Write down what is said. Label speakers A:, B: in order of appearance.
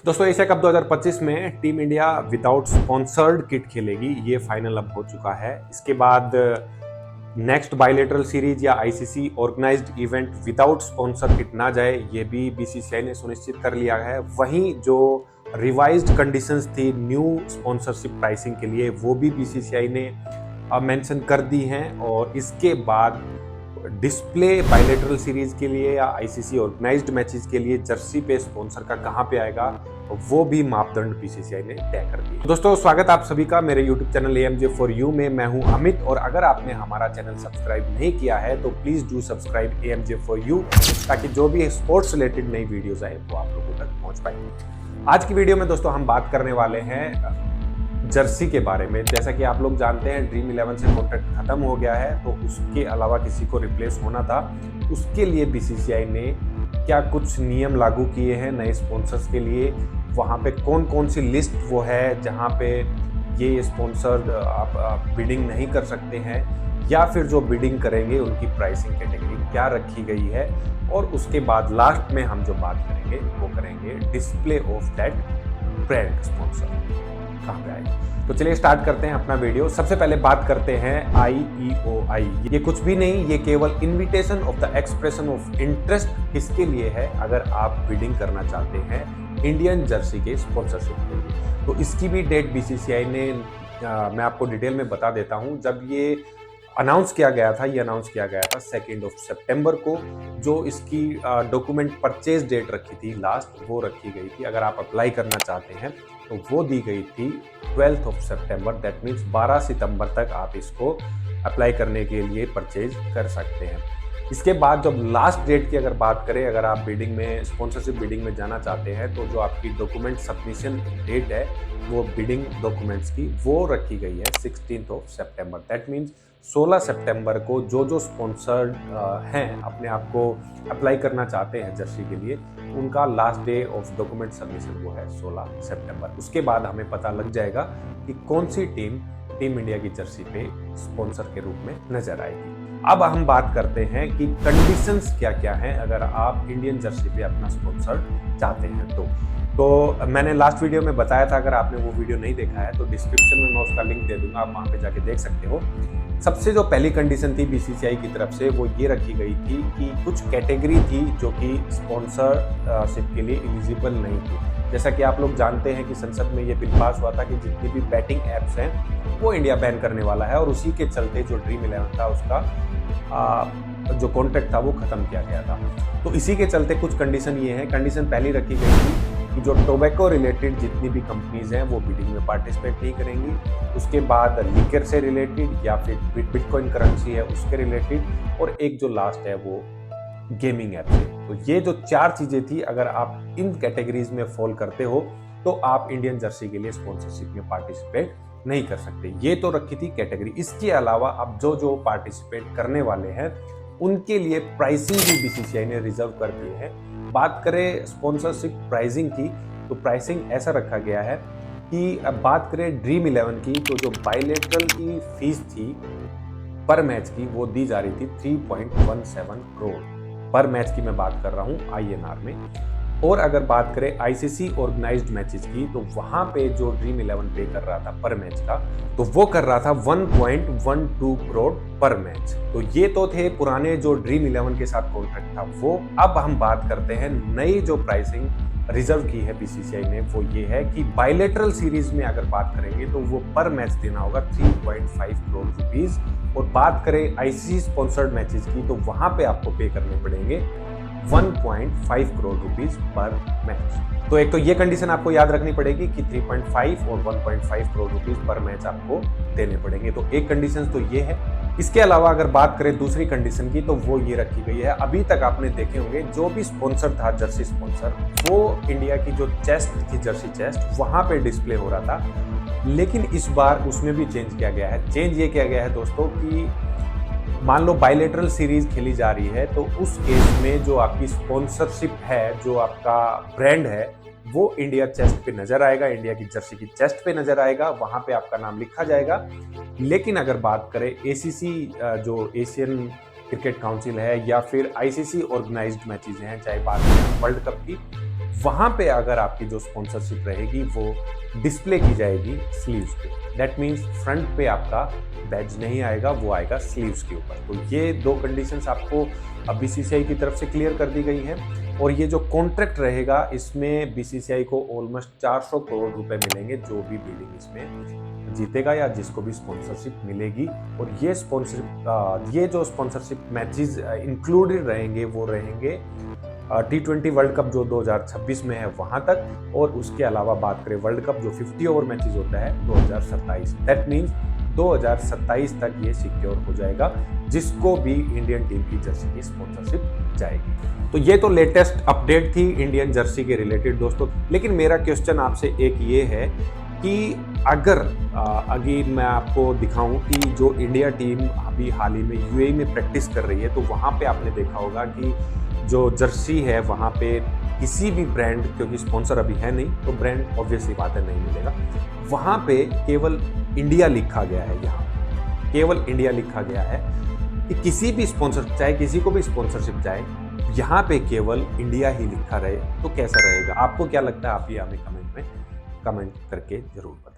A: दोस्तों Asia Cup 2025 में team India without sponsored kit खेलेगी, ये फाइनल अब हो चुका है। इसके बाद नेक्स्ट बायलेटरल सीरीज या ICC organised event without sponsor kit ना जाए, ये भी बीसीसीआई ने सुनिश्चित कर लिया है। वहीं जो रिवाइज्ड कंडीशंस थी न्यू स्पॉन्सरशिप प्राइसिंग के लिए, वो भी बीसीसीआई ने मेंशन कर दी हैं। और इसके बाद डिस्प्ले बायलेटरल सीरीज के लिए या आईसीसी ऑर्गेनाइज्ड मैचेस के लिए जर्सी पे स्पॉन्सर का कहां पे आएगा, वो भी मापदंड बीसीसीआई ने तय कर दिए। दोस्तों स्वागत आप सभी का मेरे यूट्यूब चैनल एएमजे फॉर यू में। मैं हूं अमित, और अगर आपने हमारा चैनल सब्सक्राइब नहीं किया है तो please do subscribe AMJ for you, ताकि जो भी स्पोर्ट्स रिलेटेड नई वीडियोस आए वो आप लोगों तक पहुंच पाए। आज की वीडियो में दोस्तों हम बात करने वाले हैं जर्सी के बारे में। जैसा कि आप लोग जानते हैं ड्रीम 11 से कॉन्ट्रैक्ट खत्म हो गया है, तो उसके अलावा किसी को रिप्लेस होना था। उसके लिए बीसीसीआई ने क्या कुछ नियम लागू किए हैं नए स्पॉन्सर्स के लिए, वहाँ पे कौन कौन सी लिस्ट वो है जहाँ पे ये स्पॉन्सर आप बिडिंग नहीं कर सकते हैं, या फिर जो बिडिंग करेंगे उनकी प्राइसिंग कैटेगरी क्या रखी गई है। और उसके बाद लास्ट में हम जो बात करेंगे वो करेंगे display of that brand sponsor कहाँ पे आएगा। तो चलिए स्टार्ट करते हैं अपना वीडियो। सबसे पहले बात करते हैं IEOI। ये कुछ भी नहीं, ये केवल invitation of the expression of interest किसके लिए है, अगर आप बिडिंग करना चाहते हैं इंडियन जर्सी के स्पॉन्सरशिप के लिए। तो इसकी भी डेट बीसीसीआई ने मैं आपको डिटेल में बता देता हूं। जब ये अनाउंस किया गया था, ये अनाउंस किया गया था 2 सितंबर को। जो इसकी डॉक्यूमेंट परचेज डेट रखी थी लास्ट, वो रखी गई थी। अगर आप अप्लाई करना चाहते हैं तो वो दी गई थी 12 सितंबर। दैट मीन्स 12 सितंबर तक आप इसको अप्लाई करने के लिए परचेज कर सकते हैं। इसके बाद जब लास्ट डेट की अगर बात करें, अगर आप बिडिंग में स्पॉन्सरशिप बिडिंग में जाना चाहते हैं, तो जो आपकी डॉक्यूमेंट सबमिशन डेट है वो बिडिंग डॉक्यूमेंट्स की, वो रखी गई है 16 सितंबर। दैट मीन्स 16 सितंबर को जो स्पॉन्सर्ड हैं, अपने आप को अप्लाई करना चाहते हैं जर्सी के लिए, उनका last day of document submission वो है 16 सितंबर। उसके बाद हमें पता लग जाएगा कि कौन सी टीम इंडिया की जर्सी पे स्पॉन्सर के रूप में नजर आएगी। अब हम बात करते हैं कि कंडीशंस क्या क्या हैं अगर आप इंडियन जर्सी पे अपना स्पॉन्सर चाहते हैं तो मैंने लास्ट वीडियो में बताया था। अगर आपने वो वीडियो नहीं देखा है तो डिस्क्रिप्शन में मैं उसका लिंक दे दूंगा, आप वहां पे जाके देख सकते हो। सबसे जो पहली कंडीशन थी बीसीसीआई की तरफ से, वो ये रखी गई थी कि कुछ कैटेगरी थी जो कि स्पॉन्सरशिप के लिए एलिजिबल नहीं थी। जैसा कि आप लोग जानते हैं कि संसद में ये बिल पास हुआ था कि जितनी भी बैटिंग एप्स हैं वो इंडिया बैन करने वाला है, और उसी के चलते जो ड्रीम 11 था उसका जो कॉन्ट्रैक्ट था वो खत्म किया गया था। तो इसी के चलते कुछ कंडीशन ये है। कंडीशन पहली रखी गई थी कि जो टोबैको रिलेटेड जितनी भी कंपनीज हैं वो बिडिंग में पार्टिसिपेट नहीं करेंगी। उसके बाद लीकर से रिलेटेड या फिर बिटकॉइन करेंसी है उसके रिलेटेड, और एक जो लास्ट है वो गेमिंग ऐप से। तो ये जो 4 चीजें थी, अगर आप इन कैटेगरीज में फॉल करते हो तो आप इंडियन जर्सी के लिए स्पॉन्सरशिप में पार्टिसिपेट नहीं कर सकते। ये तो रखी थी कैटेगरी। इसके अलावा अब जो पार्टिसिपेट करने वाले हैं उनके लिए प्राइसिंग भी बीसीसीआई ने रिजर्व कर दी है। बात करें स्पॉन्सरशिप प्राइसिंग की, तो प्राइसिंग ऐसा रखा गया है कि अब बात करें ड्रीम 11 की, तो जो बायलेटरल की फीस थी पर मैच की, वो दी जा रही थी 3.17 करोड़ पर मैच की मैं बात कर रहा हूँ INR में। और अगर बात करें आईसीसी ऑर्गेनाइज्ड मैचेस की, तो वहां पे जो ड्रीम 11 पे कर रहा था पर मैच का, तो वो कर रहा था 1.12 करोड़ पर मैच। तो ये तो थे पुराने जो ड्रीम 11 के साथ कॉन्ट्रैक्ट था वो। अब हम बात करते हैं नई जो प्राइसिंग रिजर्व की है बीसीसीआई ने, वो ये है कि बायलेटरल सीरीज में अगर बात करेंगे तो वो पर मैच देना होगा 3.5 करोड़ रुपीज। और बात करें आईसीसी स्पॉन्सर्ड मैचेस की, तो वहां पे आपको पे करने पड़ेंगे 1.5 करोड़ रुपीस पर मैच। तो एक तो ये कंडीशन आपको याद रखनी पड़ेगी कि 3.5 और 1.5 करोड़ रुपीस पर मैच आपको देने पड़ेंगे। तो एक कंडीशन तो ये है। इसके अलावा अगर बात करें दूसरी कंडीशन की, तो वो ये रखी गई है। अभी तक आपने देखे होंगे जो भी स्पॉन्सर था जर्सी स्पॉन्सर, वो इंडिया की जो चेस्ट थी, जर्सी चेस्ट, वहां पे डिस्प्ले हो रहा था। लेकिन इस बार उसमें भी चेंज किया गया है। चेंज ये किया गया है दोस्तों कि मान लो बायलेटरल सीरीज खेली जा रही है, तो उस केस में जो आपकी स्पॉन्सरशिप है, जो आपका ब्रांड है, वो इंडिया चेस्ट पे नजर आएगा, इंडिया की जर्सी की चेस्ट पे नजर आएगा, वहां पे आपका नाम लिखा जाएगा। लेकिन अगर बात करें एसीसी, जो एशियन क्रिकेट काउंसिल है, या फिर आईसीसी ऑर्गेनाइज्ड मैचेस हैं, चाहे बात करें वर्ल्ड कप की, वहां पे अगर आपकी जो स्पॉन्सरशिप रहेगी वो डिस्प्ले की जाएगी स्लीव्स पे। दैट मीन्स फ्रंट पे आपका बैज नहीं आएगा, वो आएगा स्लीव्स के ऊपर। तो ये दो कंडीशंस आपको बीसीसीआई की तरफ से क्लियर कर दी गई है। और ये जो कॉन्ट्रैक्ट रहेगा इसमें बीसीसीआई को ऑलमोस्ट 400 करोड़ रुपए मिलेंगे, जो भी बिडिंग इसमें जीतेगा या जिसको भी स्पॉन्सरशिप मिलेगी। और ये जो स्पॉन्सरशिप मैचेस इंक्लूडेड रहेंगे वो रहेंगे T20 वर्ल्ड कप जो 2026 में है वहां तक, और उसके अलावा बात करें वर्ल्ड कप जो 50 ओवर मैचेस होता है 2027। दैट मीन्स 2027 तक ये सिक्योर हो जाएगा, जिसको भी इंडियन टीम की जर्सी की स्पॉन्सरशिप जाएगी। तो ये तो लेटेस्ट अपडेट थी इंडियन जर्सी के रिलेटेड दोस्तों। लेकिन मेरा क्वेश्चन आपसे एक ये है कि अगर अभी मैं आपको दिखाऊं कि जो इंडिया टीम अभी हाल ही में यूएई में प्रैक्टिस कर रही है, तो वहां पे आपने देखा होगा कि जो जर्सी है वहाँ पे किसी भी ब्रांड, क्योंकि स्पॉन्सर अभी है नहीं तो ब्रांड ऑब्वियसली बात है नहीं मिलेगा, वहाँ पे केवल इंडिया लिखा गया है। यहाँ केवल इंडिया लिखा गया है कि किसी भी स्पॉन्सर, चाहे किसी को भी स्पॉन्सरशिप जाए, यहाँ पे केवल इंडिया ही लिखा रहे तो कैसा रहेगा। आपको क्या लगता है, आप ये हमें कमेंट करके जरूर बताएं।